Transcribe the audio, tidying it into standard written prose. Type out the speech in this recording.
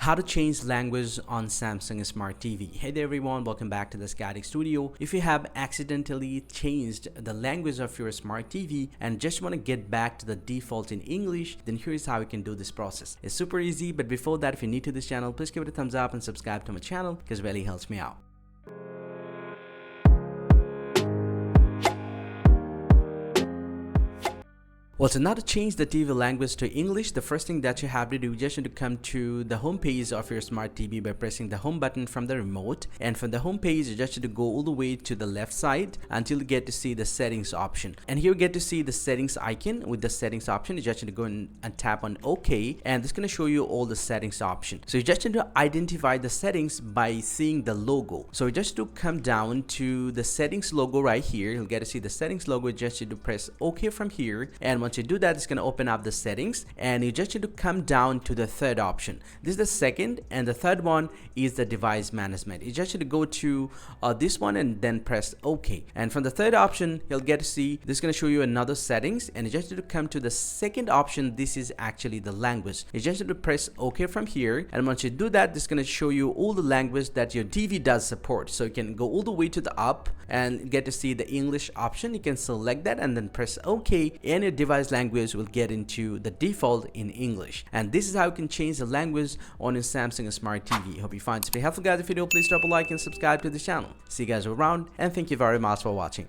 How to change language on Samsung Smart TV. Hey there everyone, welcome back to the Static Studio. If you have accidentally changed the language of your Smart TV and just want to get back to the default in English, then here's how you can do this process. It's super easy, but before that, if you're new to this channel, please give it a thumbs up and subscribe to my channel because it really helps me out. Well, so now to change the TV language to English, the first thing that you have to do, you just need to come to the home page of your Smart TV by pressing the home button from the remote. And from the home page, you just need to go all the way to the left side until you get to see the settings option. And here you get to see the settings icon. With the settings option, you just need to go and tap on OK. And it's going to show you all the settings option. So you just need to identify the settings by seeing the logo. So you just need to come down to the settings logo right here. You'll get to see the settings logo. You just need to press OK from here. And once you do that, it's going to open up the settings, and you just need to come down to the third option. This is the second, and the third one is the device management. You just need to go to this one and then press OK. And from the third option, you'll get to see this is going to show you another settings, and you just need to come to the second option. This is actually the language. You just need to press OK from here, and once you do that, this is going to show you all the language that your TV does support. So you can go all the way to the up and get to see the English option. You can select that and then press OK, and your device language will get into the default in English. And this is how you can change the language on your Samsung Smart TV. Hope you find this very helpful, guys. If you do, please drop a like and subscribe to the channel. See you guys around, and thank you very much for watching.